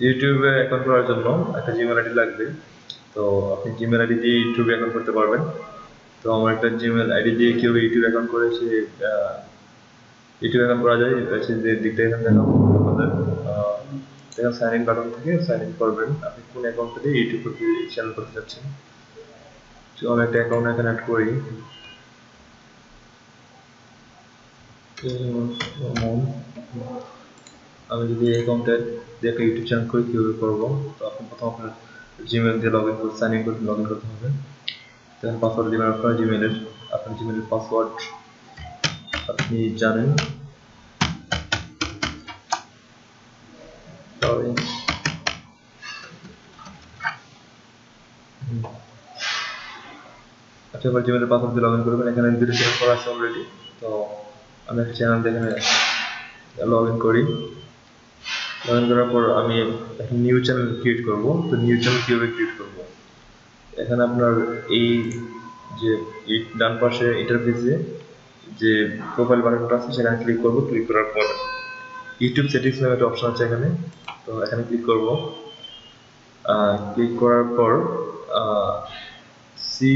ইউটিউবে অ্যাকাউন্ট করার জন্য একটা জিমেল আইডি লাগবে। তো আপনি জিমেল আইডি দিয়ে ইউটিউবে অ্যাকাউন্ট করতে পারবেন। তো আমার একটা জিমেল আইডি দিয়ে কিভাবে ইউটিউব অ্যাকাউন্ট করে সে ইউটিউব অ্যাকাউন্ট করা যায় সে যে দিকটা এখানে দেখাবো আমাদের। এখানে সাইন ইন বাটন থেকে সাইন ইন করবেন। আপনি কোন অ্যাকাউন্ট দিয়ে ইউটিউব করতে চ্যানেল করতে চাচ্ছেন। তো আমি একটা অ্যাকাউন্ট এখানে অ্যাড করি। আমি যদি এই অ্যাকাউন্টে দিয়ে একটা ইউটিউব চ্যানেল করি কীভাবে করবো, তো আপনি প্রথম আপনার জিমেল দিয়ে লগ ইন করতে সাইন ইন করতে লগ ইন করতে হবে। দেন পাসওয়ার্ড দেবেন আপনার জিমেলের পাসওয়ার্ড আপনি জানেন। সরি, আচ্ছা, এবার জিমেলের পাসওয়ার্ড দিয়ে লগ ইন করবেন। এখানে দুটো চ্যানেল করা আছে অলরেডি। তো আমি একটা চ্যানেল দিয়ে এখানে লগ ইন করি। লগ ইন করার পর আমি একটা নিউ চ্যানেল ক্রিয়েট করব। তো নিউ চ্যানেল কীভাবে ক্রিয়েট করব, এখানে আপনার এই যে ডান পাশে ইন্টারফেসে যে প্রোফাইল বাটনটা আছে সেখানে ক্লিক করব। ক্লিক করার পর ইউটিউব সেটিংস নামে একটা অপশন আছে এখানে। তো এখানে ক্লিক করব। ক্লিক করার পর see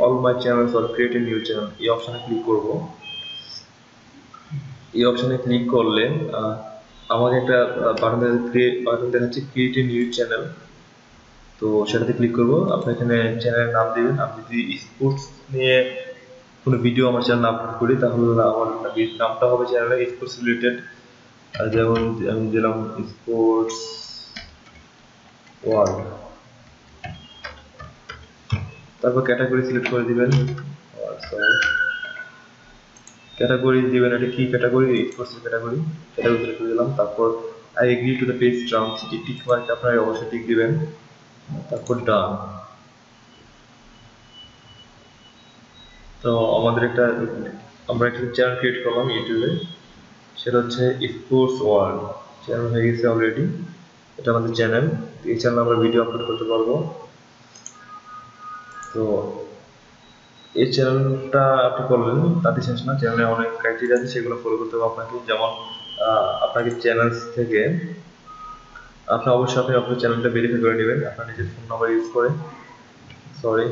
all my channels or create a new channel এই অপশনে ক্লিক করব। এই অপশনে ক্লিক করলে আমাকে একটা বাটন দেখাচ্ছে ক্রিয়েট এ নিউ চ্যানেল। তো সেটাতে ক্লিক করব। আপনি এখানে চ্যানেলের নাম দিবেন। আমি যদি স্পোর্টস নিয়ে কোনো ভিডিও আমার চ্যানেল আপলোড করি তাহলে আমার নামটা হবে চ্যানেলে স্পোর্টস রিলেটেড। যেমন আমি দিলাম স্পোর্টস ওয়ার্ল্ড। তারপর ক্যাটাগরি সিলেক্ট করে দিবেন। ক্যাটাগরি দিবেন, এটা কি ক্যাটাগরি, স্পোর্টস ক্যাটাগরি সিলেক্ট করে দিলাম। তারপর I agree to the page terms, এই টিক মার্ক আপনারা অবশ্যই টিক দিবেন। তারপর ডান। তো আমরা একটা চ্যানেল ক্রিয়েট করলাম ইউটিউবে, সেটা হচ্ছে স্পোর্টস ওয়ার্ল্ড। চ্যানেল হয়ে গেছে অলরেডি, এটা আমাদের চ্যানেল। এই চ্যানেলে আমরা ভিডিও আপলোড করতে পারবো। তো এই চ্যানেলটা আপনি করলেন, তাতে শেষ না, চ্যানেলে অনেক ক্রাইটেরিয়া আছে, সেগুলো ফলো করতে হবে আপনাকে। যেমন আপনাকে চ্যানেল থেকে আপনি অবশ্যই আপনার চ্যানেলটা ভেরিফাই করে নেবেন আপনার নিজের ফোন নাম্বার ইউজ করে। সরি,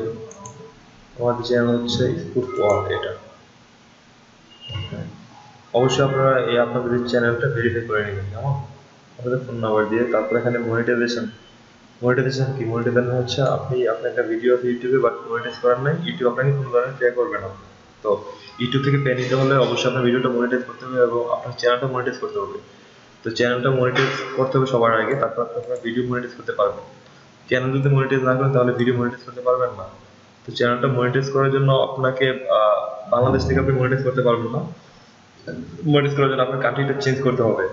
আমাদের চ্যানেল হচ্ছে স্পোর্টস ওয়ার্ল্ড। এটা অবশ্যই আপনারা আপনাদের চ্যানেলটা ভেরিফাই করে নেবেন, কেমন, আপনাদের ফোন নাম্বার দিয়ে। তারপর এখানে মনিটাইজেশন কি, মনিটাইজেশন হচ্ছে আপনি আপনার একটা ভিডিও আছে ইউটিউবে বাট মনিটাইজ করার নাই, ইউটিউব আপনাকে কোনো ধরনের পে করবে না। তো ইউটিউব থেকে পে নিতে হলে অবশ্যই আপনার ভিডিওটা মনিটাইজ করতে হবে এবং আপনার চ্যানেলটা মনিটাইজ করতে হবে। তো চ্যানেলটা মনিটাইজ করতে হবে সবার আগে, তারপর আপনারা ভিডিও মনিটাইজ করতে পারবেন। চ্যানেল যদি মনিটাইজ না করেন তাহলে ভিডিও মনিটাইজ করতে পারবেন না। তো চ্যানেলটা মনিটাইজ করার জন্য আপনাকে বাংলাদেশ থেকে আপনি মনিটাইজ করতে পারবেন না। মনিটাইজ করার জন্য আপনার কান্ট্রিটা চেঞ্জ করতে হবে।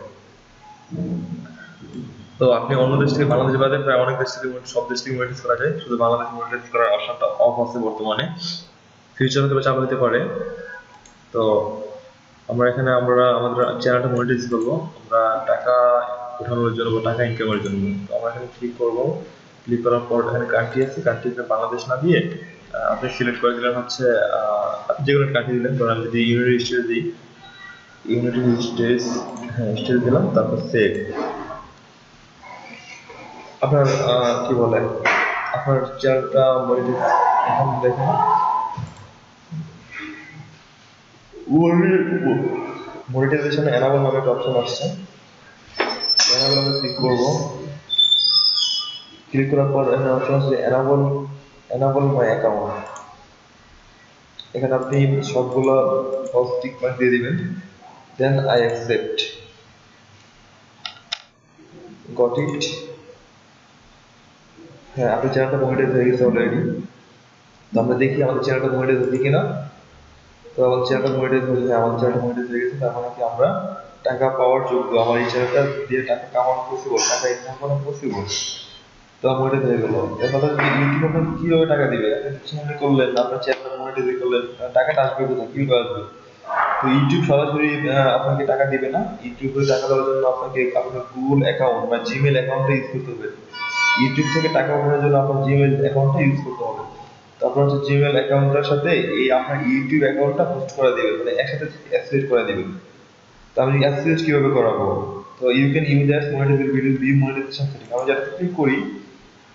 তো আপনি অন্য দেশ থেকে, বাংলাদেশ বাদে প্রায় অনেক দেশ থেকে, সব দেশ থেকে মনিটাইজ করা যায়, শুধু বাংলাদেশ মনিটাইজ করার অপশনটা অফ আছে বর্তমানে, ফিউচারে তবে চালু হতে পারে। তো আমরা আমাদের চ্যানেলটা মনিটাইজ করবো আমরা টাকা উঠানোর জন্য বা টাকা ইনকামের জন্য। তো আমরা এখানে ক্লিক করবো। ক্লিক করার পর এখানে কান্ট্রি আছে, কান্ট্রিতে বাংলাদেশ না দিয়ে আপনি সিলেক্ট করে দিলেন হচ্ছে যে কোনো কান্ট্রি দিলেন। ধরুন আমি যদি ইউনাইটেড স্টেটস দিই, ইউনাইটেড স্টেটস, হ্যাঁ স্টেটস দিলাম। তারপর সেভ। আপনার কি বলে, আপনার চ্যানেলটা মনিটাইজ এখন দেখেন মনিটাইজেশনে এনাবল নামে একটা অপশন আসছে। এনাবল আমরা ক্লিক করবো। ক্লিক করার পর এখানে অপশন আছে এনাবল মাই অ্যাকাউন্ট। এখানে আপনি সবগুলো বক্স টিক মার্ক দিয়ে দিবেন। Then I accept. Got it. হ্যাঁ, আপনার চ্যানেলটা মনিটাইজ হয়ে গেছে অলরেডি। তো আমরা দেখি আমাদের চ্যানেলটা মনিটাইজ হচ্ছে কিনা। তো আমাদের চ্যানেলটা মনিটাইজ হয়ে গেছে, আমাদের চ্যানেলটা মনিটাইজ হয়ে গেছে। তার মানে কি আমরা টাকা পাওয়ার যোগ্য, আমার এই চ্যানেলটা দিয়ে টাকা কামানো পসিবল, টাকা ইনকাম করা পসিবল। তো মনিটাইজ হয়ে গেল। এবার ইউটিউব আপনাকে কিভাবে টাকা দিবে, চ্যানেল করলেন, আপনার চ্যানেল মনিটাইজ করলেন, টাকাটা আসবে কোথায়, কিভাবে আসবে? তো ইউটিউব সরাসরি আপনাকে টাকা দিবে না। ইউটিউবে টাকা দেওয়ার জন্য আপনাকে আপনার গুগল অ্যাকাউন্ট বা জিমেল অ্যাকাউন্টটা ইউজ করতে হবে। ইউটিউব থেকে টাকা পাঠানোর জন্য আপনার জিমেল অ্যাকাউন্টটা ইউজ করতে হবে। তারপর হচ্ছে জিমেল অ্যাকাউন্টটার সাথে এই আপনার ইউটিউব অ্যাকাউন্টটা হোস্ট করে দিবেন, মানে একসাথে অ্যাসোসিয়েট করে দিবেন। তো আমি অ্যাসোসিয়েট কিভাবে করাবো? তো you can use as monetisable video be monetisation setting. আমি যেটা ক্লিক করি,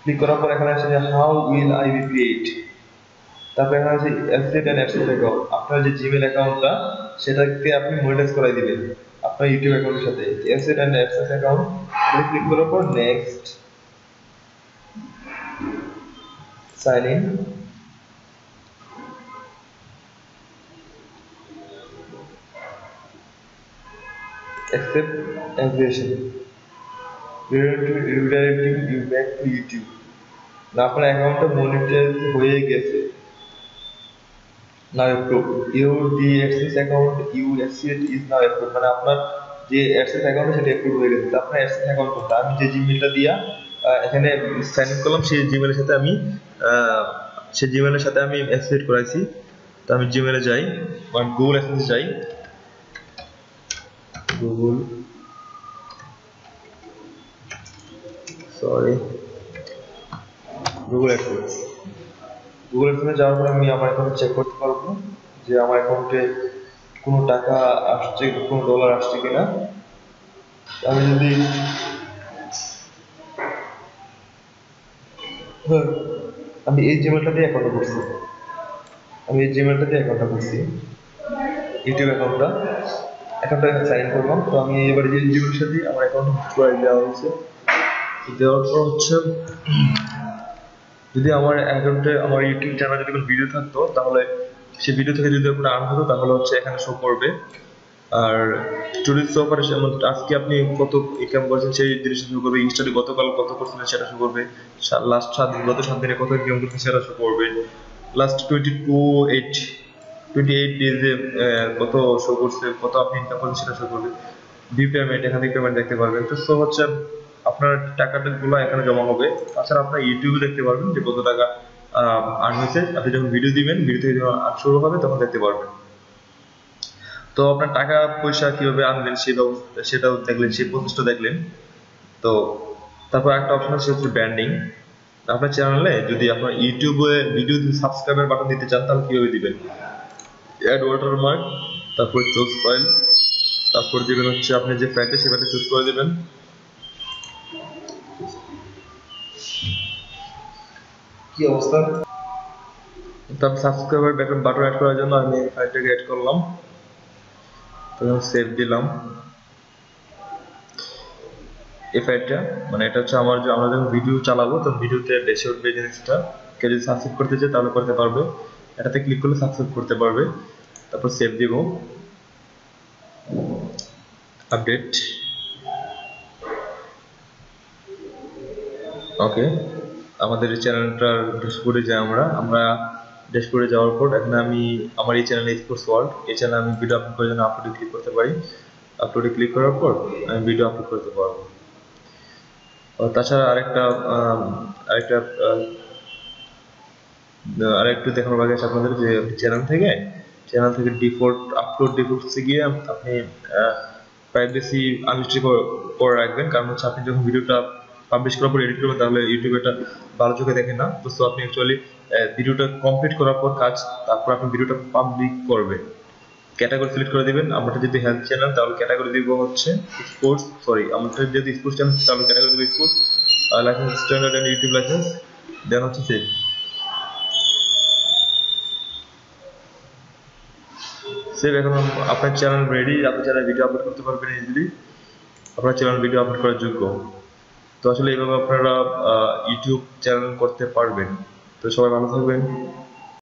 ক্লিক করার পর এখানে আসে যে how will I be paid. তারপর এখানে আছে অ্যাসেট এন্ড অ্যাক্সেস অ্যাকাউন্ট। আপনার যে জিমেল অ্যাকাউন্টটা সেটাকে আপনি মনিটাইজ করাই দিবেন আপনার ইউটিউব অ্যাকাউন্টের সাথে। Asset and access account click করার পর next, sign in, accept aggregation, redirecting you back to YouTube। না আপনার অ্যাকাউন্টটা মনিটাইজ হয়ে গেছে। now approved your the access account you access is now approved, মানে আপনার যে access account সেটা অ্যাপ্রুভ হয়ে গেছে। আপনার access account কোনটা, আমি যে জিমেলটা দিয়া এখানে সাইন ইন করলাম সেই জিমেলের সাথে আমি অ্যাসোসিয়েট করাইছি। তো আমি জিমেলে যাই, মানে গুগল অ্যাকাউন্টে যাই, গুগল অ্যাকাউন্টে যাওয়ার পর আমি আমার অ্যাকাউন্টে চেক করতে পারবো যে আমার অ্যাকাউন্টে কোনো টাকা আসছে, কোনো ডলার আসছে কিনা। আমি যদি আমি এই জিমেলটা দিয়ে অ্যাকাউন্টটা করছি, ইউটিউব অ্যাকাউন্টটা সাইন ইন করলাম। তো আমি এবারে যে জিমেলের সাথে আমার অ্যাকাউন্ট হোস্ট করে দেওয়া হয়েছে, দেওয়ার পর হচ্ছে যদি আমার অ্যাকাউন্টে আমার ইউটিউব চ্যানেলে যদি কোনো ভিডিও থাকতো তাহলে সেই ভিডিও থেকে যদি আপনার আর্ন হতো তাহলে হচ্ছে এখানে শো করবে। আর টুরিস্ট অপারেশন আজকে আপনি কত ইনকাম করেছেন সেই জিনিসটা শো করবে। ইনস্টাতে গতকাল কত করছিলেন সেটা শো করবে। লাস্ট গত 7 দিনে কত ইনকাম করেছেন সেটা শো করবে। লাস্ট 28 ডেজে কত শো করছে, কত আপনি ইনকাম করেছেন সেটা শো করবে। ভিউ পেমেন্ট, এখান থেকে পেমেন্ট দেখতে পারবেন। তো সো হচ্ছে আপনার টাকাটা গুলো এখানে জমা হবে। তাছাড়া আপনার ইউটিউবে দেখতে পারবেন যে কত টাকা আর্ন হয়েছে। আপনি যখন ভিডিও দিবেন, ভিডিও থেকে যখন আর্ন শুরু হবে তখন দেখতে পারবেন। তো আপনার টাকা পয়সা কিভাবে আনবেন সেটাও দেখলেন, সেই প্রসেসটা দেখলেন। তো তারপর একটা অপশন আছে হচ্ছে ব্র্যান্ডিং। আপনার চ্যানেলে যদি আপনার ইউটিউবে ভিডিও সাবস্ক্রাইবার বাটন দিতে চান তাহলে কিভাবে দিবেন, অ্যাড ওয়াটারমার্ক, তারপর চুজ ফাইল, তারপর দিবেন হচ্ছে আপনি যে ফ্যাটে সে ফ্যাটে চুজ করে দিবেন। কি অবস্থা, তারপর সাবস্ক্রাইবার বাটন অ্যাড করার জন্য আমি ফাইলটাকে অ্যাড করলাম, তখন সেভ দিলাম। এই ফাইলটা মানে এটা হচ্ছে আমরা যখন ভিডিও চালাবো তখন ভিডিওতে বেশি উঠবে জিনিসটা। কেউ যদি সাবস্ক্রাইব করতে চায় তাহলে করতে পারবে, এটাতে ক্লিক করলে সাবস্ক্রাইব করতে পারবে। তারপর সেভ দিব, আপডেট, ওকে। আমাদের এই চ্যানেলটার ড্যাশবোর্ডে যাই আমরা ড্যাশবোর্ডে যাওয়ার পর এখানে আমি আমার এই চ্যানেল স্পোর্টস ওয়ার্ল্ড, এই চ্যানেলে আমি ভিডিও আপলোড করার জন্য আপলোডে ক্লিক করতে পারি। আপলোডে ক্লিক করার পর আমি ভিডিও আপলোড করতে পারবো। তাছাড়া আরেকটু দেখানোর বাকি আছে আপনাদের যে চ্যানেল থেকে ডিফল্ট আপলোড ডিফল্টসে গিয়ে আপনি প্রাইভেসি আনরিস্ট্রিক্ট করে রাখবেন। কারণ হচ্ছে আপনি যখন ভিডিওটা পাবলিশ করার পর এডিট করবেন তাহলে ইউটিউব এটা ভালো চোখে দেখে না। তো আপনি অ্যাকচুয়ালি ভিডিওটা কমপ্লিট করার পর তারপর আপনি ভিডিওটা পাবলিক করবেন। ক্যাটাগরি সিলেক্ট করে দিবেন। আমাদের যদি হেলথ চ্যানেল তাহলে ক্যাটাগরি দিব হচ্ছে স্পোর্টস, আমাদের যদি স্পোর্টস চ্যানেল তাহলে ক্যাটাগরি দিব sports, licence standard and YouTube licence, then হচ্ছে সেভ। এখন আপনার চ্যানেল রেডি, আপনি চ্যানেলে ভিডিও আপলোড করতে পারবেন ইজিলি, আপনার চ্যানেল ভিডিও আপলোড করার যোগ্য। তো আসলে এইভাবে আপনারা ইউটিউব চ্যানেল করতে পারবেন। তো সবাই ভালো থাকবেন।